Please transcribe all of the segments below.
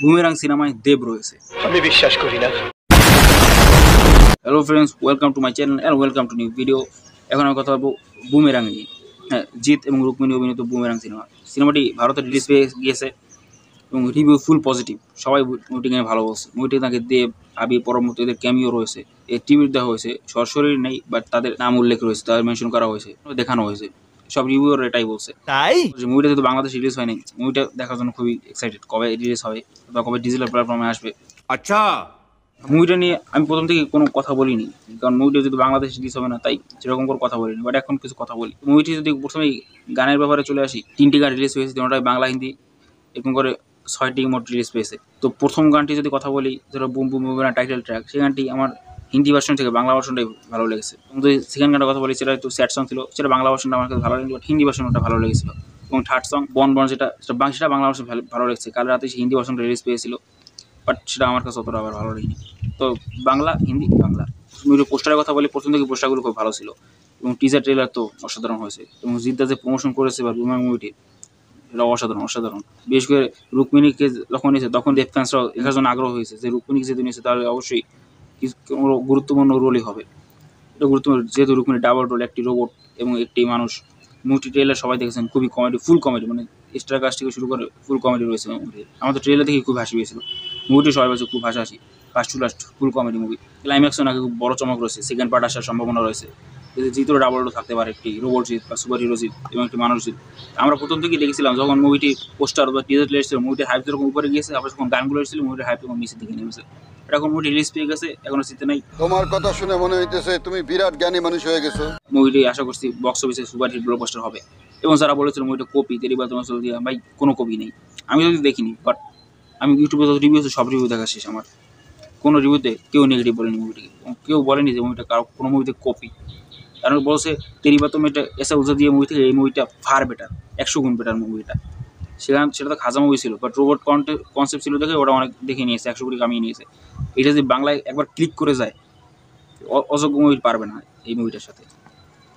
Boomerang সিনেমায় দেব রয়েছে। আমি বিশ্বাস করি না। Hello friends, welcome to my channel and welcome to new video. এখন আমি কথা বলবো বুমেরাং নিয়ে। হ্যাঁ, জিৎ এবং রুক্মিণী অভিনীত বুমেরাং সিনেমাটি ভারতে রিলিজ পেয়ে গিয়েছে এবং রিভিউ ফুল পজিটিভ। সবাই মুভিটি নিয়ে ভালো বলছে। মুভিটি তাকে দেব, আবি, পরমত এদের ক্যামিও রয়েছে। এই টিভির দেওয়া হয়েছে, সরাসরি নেই, বাট তাদের নাম উল্লেখ রয়েছে, তাদের মেনশন করা হয়েছে, দেখানো হয়েছে। সব রিভিউর এটাই বলছে। তাই মুভিটা যেহেতু বাংলাদেশ রিলিজ হয়নি, মুভিটা দেখার জন্য খুবই এক্সাইটেড। কবে রিলিজ হবে বা কবে ডিজিটাল প্ল্যাটফর্মে আসবে। আচ্ছা, মুভিটা নিয়ে আমি প্রথম থেকে কোনো কথা বলিনি, কারণ মুভিটা যদি বাংলাদেশ রিলিজ হবে না, তাই সেরকম করে কথা বলিনি। বাট এখন কিছু কথা বলি। মুভিটি যদি প্রথমেই গানের ব্যাপারে চলে আসি, 3টি গান রিলিজ হয়েছে, তিনটাই বাংলা হিন্দি, এরকম করে 6টি মোট রিলিজ পেয়েছে। তো প্রথম গানটি যদি কথা বলি, যেটা boom boom boomerang title track, সেই গানটি আমার হিন্দি ভার্সন থেকে বাংলা ভার্সনটাই ভালো লেগেছে। এবং যদি সেকেন্ড গানটার কথা বলি, সেটা একটু স্যাড সং ছিল, সেটা বাংলা ভার্সনটা আমার কাছে ভালো লেগেছে, বাট হিন্দি ভার্সনটা ভালো লেগেছিল। এবং থার্ড সং বন বন, সেটা বাংলা ভার্সন ভালো লেগেছে। কাল রাতে হিন্দি ভার্সনটা রিলিজ পেয়েছিল, বাট সেটা আমার কাছে অতটা আবার ভালো লাগেনি। তো বাংলা, হিন্দি, বাংলা। মুভির পোস্টারের কথা বলি, প্রথম থেকে পোস্টারগুলো খুব ভালো ছিল এবং টিজার ট্রেলার তো অসাধারণ হয়েছে। এবং জিদ্দা যে প্রমোশন করেছে বা বুমেরাং মুভিটি, এটা অসাধারণ। বিশেষ করে রুক্মিণীকে যখন নিয়েছে, তখন দেব ফ্যান্সরাও দেখার জন্য আগ্রহ হয়েছে যে রুক্মিণীকে যেহেতু নিয়েছে, তাহলে অবশ্যই কোনো গুরুত্বপূর্ণ রোলই হবে। এটা গুরুত্বপূর্ণ, যেহেতু রুক্মিণী ডাবল রোল, একটি রোবট এবং একটি মানুষ। মুভিটি ট্রেলার সবাই দেখেছেন, খুবই কমেডি, ফুল কমেডি, মানে স্টার কাস্ট থেকে শুরু করে ফুল কমেডি রয়েছে মুভিতে। আমার তো ট্রেলার দেখে খুব হাসি পেয়েছিল। মুভিটি সবাই বলছে খুব হাসাহাসি, first to last full comedy movie. ক্লাইম্যাক্সও নাকি খুব বড় চমক রয়েছে, সেকেন্ড পার্ট আসার সম্ভাবনা রয়েছে। জিতও ডাবল রোল থাকতে পারে, একটি রোবট জিত বা সুপার হিরো জিত এবং একটি মানুষ জিত। আমরা প্রথম থেকেই দেখেছিলাম, যখন মুভিটি পোস্টার বা টিজার এসেছিল, মুভিটির হাইপ যেরকম উপরে গিয়েছে, আবার যখন গানগুলো এসেছিল, মুভিটির হাইপ তখন নিচের দিকে নেমেছে। এখন মুভিটি রিলিজ পেয়ে গেছে, এখনো জিতে নাই। তোমার কথা শুনে মনে হইতেছে তুমি বিরাট জ্ঞানী মানুষ হয়ে গেছো। মুভিটি আশা করছি বক্স অফিসে সুপার হিট ব্লকবাস্টার হবে। এবং যারা বলেছিল মুভিটা কপি, তেরি বা তোমার চল দিয়া, ভাই কোনো কপি নেই। আমি যদি দেখিনি, বাট আমি ইউটিউবে যত রিভিউ আছে, সব রিভিউ দেখা শেষ আমার। কোনো রিভিউতে কেউ নেগেটিভ বলেনি মুভিটিকে, কেউ বলেনি যে মুভিটা কারো কোনো মুভিতে কপি। কারণ বলছে তেরি বা তুমি এটা এসে উজা দিয়ে মুভি থেকে এই মুভিটা ফার বেটার, 100 গুণ বেটার মুভিটা। সেটা তো খাজা মুভি ছিল, বাট রোবট কনসেপ্ট ছিল দেখে ওটা অনেক দেখে নিয়েছে, 100 কোটি কামিয়ে নিয়েছে। এটা যদি বাংলায় একবার ক্লিক করে যায়, অযোগ্য মুভি পারবে না এই মুভিটার সাথে।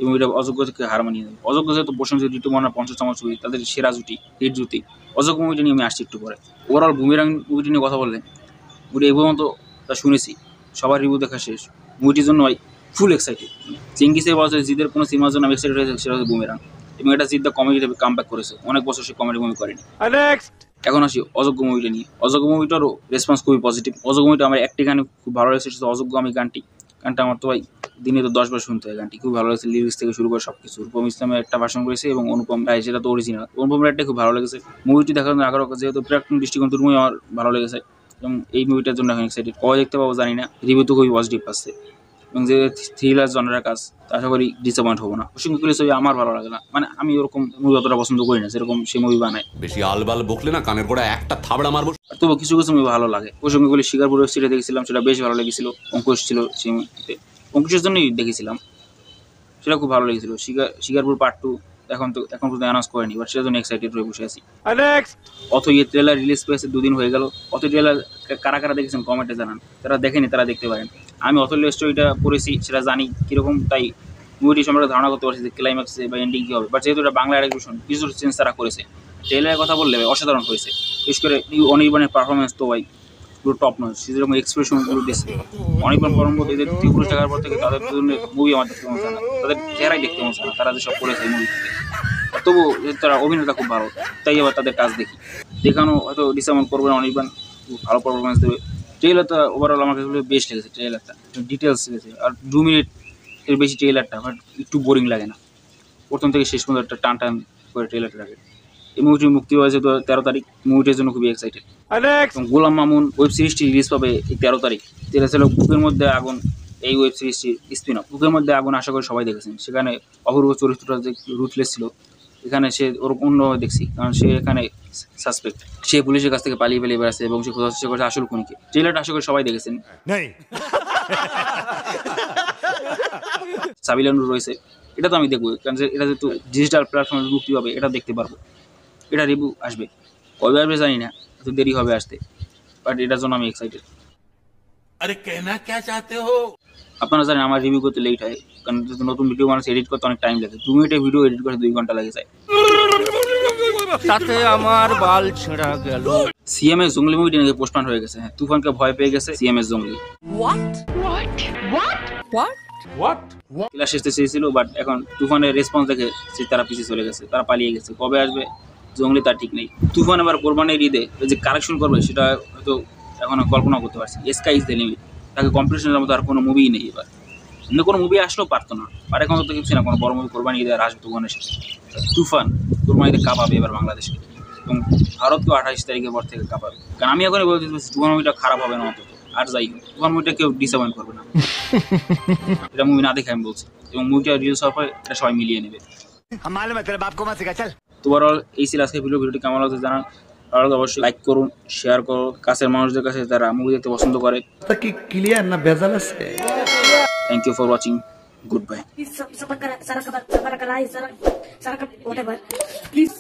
এই মুভিটা অযোগ্য থেকে হার মানিয়ে দেবে। অযোগ্য যেহেতু প্রশংসিত ঋতুপর্ণা 50তম ছবি, তাদের সেরা জুটি, হিট জুটি। অযোগ্য মুভিটা নিয়ে আমি আসছি একটু পরে। ওভারঅল বুমেরাং মুভিটি নিয়ে কথা বললে, মুভিটি এই পর্যন্ত তা শুনেছি, সবার রিভিউ দেখা শেষ। মুভিটির জন্য ফুল এক্সাইটেড। চেঙ্গিসের বলছে জিদের কোনো সিনেমার জন্য আমি এক্সাইটেড হয়েছে, সেটা হচ্ছে বুমেরাং। এবং এটা জিদ্দা কমেডিতে কাম ব্যাক করেছে, অনেক বছর সে কমেডি মুভি করেনি। এখন আসি অযোগ্য মুভিটা নিয়ে। অযোগ্য মুভিটারও রেসপন্স খুবই পজিটিভ। অযোগ্য মুভিটা আমার একটি গানে খুব ভালো লেগেছে, সেটা অযোগ্য আমি গানটা আমার তো ভাই দিনে তো 10 বার শুনতে হয়। গানটি খুব ভালো লেগেছে, লিরিক্স থেকে শুরু করে সব কিছু। রূপম ইসলামের একটা ভার্সন করেছে এবং অনুপম রায়, সেটা তো অরিজিনাল। অনুপম রায়টা খুব ভালো লেগেছে। মুভিটি দেখার জন্য আগ্রহ, যেহেতু প্রাক্তন দৃষ্টিকোণ মুভি আমার ভালো লেগেছে এবং এই মুভিটার জন্য এখন এক্সাইটেড। কবে দেখতে পাবো জানি না, রিভিউ তো খুবই পজিটিভ আসছে। এবং যে থ্রিলার জনরার কাজ, আশা করি ডিসঅ্যাপয়েন্ট হবো না। অসংখ্য ছবি আমার ভালো লাগে না, মানে আমি ওরকম মুভি অতটা পছন্দ করি না যেরকম সে মুভি বানায়। বেশি আলবাল বকলে না কানের গোড়া একটা থাবড়া মারবো। তবু কিছু মুভি ভালো লাগে। অসংখ্যগুলি শিকারপুর ওয়েব সিরিজ দেখেছিলাম, সেটা বেশ ভালো লেগেছিল। অঙ্কুশ ছিল সেই মুভিতে, অঙ্কুশের জন্যই দেখেছিলাম, সেটা খুব ভালো লেগেছিল। শিকারপুর পার্ট 2 এখন পর্যন্ত অ্যানাউন্স করেনি, বাট সেটা জন্য এক্সাইটেড হয়ে বসে আছি। অত ট্রেলার রিলিজ পেয়েছে, 2 দিন হয়ে গেল। অত ট্রেলার কারা দেখেছেন কমেন্টে জানান, যারা দেখেনি তারা দেখতে পারেন। আমি অথল স্টোরিটা পড়েছি, সেটা জানি কীরকম, তাই মুভিটি সম্পর্কে ধারণা করতে পারছি যে ক্লাইম্যাক্সে বা এন্ডিং কী হবে। বাট যেহেতু এটা বাংলা অ্যাডাপ্টেশন, কিছু চেঞ্জ তারা করেছে। ট্রেলারের কথা বললে অসাধারণ হয়েছে। বিশেষ করে অনির্বাণের পারফরমেন্স তো ভাই পুরো টপ নয়। সে যেরকম এক্সপ্রেশনগুলো দিচ্ছে, অনির্বাণ পরমত, এদের 3 টাকার পর থেকে তাদের মুভি আমার দেখতে মন চায় না, তাদের চেহারাই দেখতে মন চায় না, তারা যেসব করেছে এই মুভিতে। তবু তারা অভিনেতা খুব ভালো, তাই আবার তাদের কাজ দেখি। দেখানো হয়তো ডিসঅ্যাপয়েন্ট করবে না, অনির্বাণ খুব ভালো পারফরমেন্স দেবে। ট্রেলারটা ওভারঅল আমার কাছে বেস্ট লেগেছে। ট্রেলারটা ডিটেলস লেগেছে, আর 2 মিনিটের বেশি ট্রেলারটা বাট একটু বোরিং লাগে না। প্রথম থেকে শেষ পর্যন্ত একটা টান করে ট্রেলারটা লাগে। এই মুভিটি মুক্তি হয়েছে 13 তারিখ। মুভিটির জন্য খুবই এক্সাইটেড। গোলাম মামুন ওয়েব সিরিজটি রিলিজ পাবে এই 13 তারিখ। যেটা ছিল বুকের মধ্যে আগুন, এই ওয়েব সিরিজটি স্পিন অফ। বুকের মধ্যে আগুন আশা করি সবাই দেখেছেন। সেখানে অপূর্ব চরিত্রটা যে রুথলেস ছিল, এখানে সে ওরকম অন্যভাবে দেখছি, কারণ সে এখানে সাসপেক্ট। সে পুলিশের কাছ থেকে পালিয়ে বেড়াচ্ছে এবং সে খোঁজার চেষ্টা করছে আসল খুনিকে। ট্রেলারটা আশা করি সবাই দেখেছেন। সাবিলানুর রয়েছে, এটা তো আমি দেখবো, কারণ এটা যেহেতু ডিজিটাল প্ল্যাটফর্মে মুক্তি পাবে, এটা দেখতে পারবো। এটা রিভিউ আসবে, কবে আসবে জানি না, এত দেরি হবে আসতে, বাট এটার জন্য আমি এক্সাইটেড। আরে কেনা কে চাতে হো? আপনারা জানেন আমার রিভিউ করতে লেট হয়, কারণ নতুন ভিডিও মানুষ এডিট করতে অনেক টাইম লাগে। 2 মিনিটের ভিডিও এডিট করতে 2 ঘন্টা লাগে যায়। তাতে আমার বাল ছেঁড়া গেল। সিএমএস জঙ্গলি মুভিটি নাকি পোস্টপন হয়ে গেছে। হ্যাঁ, তুফানকে ভয় পেয়ে গেছে সিএমএস জঙ্গলি। ক্লাস আসতে চেয়েছিল, বাট এখন তুফানের রেসপন্স দেখে তারা পিছিয়ে চলে গেছে, তারা পালিয়ে গেছে। কবে আসবে জঙ্গলি তার ঠিক নেই। তুফান এবার কোরবানির ঈদে যে কালেকশন করবে সেটা হয়তো এখনো কল্পনা করতে পারছি। Sky is the limit. তাকে কম্পিটিশনের মতো আর কোনো মুভি নেই এবার। অন্য কোনো মুভি আসলেও পারতো না, আর এখন তো কিছু না, কোনো বড় মুভি কোরবানি ঈদে আর আসবে তুফানের সাথে। তুফান কোরবানিতে কাঁপাবে এবার বাংলাদেশকে, এবং ভারতকেও 28 তারিখের পর থেকে কাঁপাবে। কারণ আমি এখনই বলতে চাচ্ছি তুফান মুভিটা খারাপ হবে না অন্তত। আর যাই হোক, তুফান মুভিটা কেউ ডিসঅ্যাপয়েন্ট করবে না। এটা মুভি না দেখে আমি বলছি, এবং মুভিটা রিলিজ হওয়ার পর এটা সবাই মিলিয়ে নেবে। তোমার এই ছিল আজকে ভিডিওটি কেমন লাগছে জানান। আর অবশ্যই লাইক করুন, শেয়ার করুন কাছের মানুষদের কাছে যারা মুভি দেখতে পছন্দ করে। কি ক্লিয়ার না ভেজাল আছে? Thank you for watching, good bye. Please,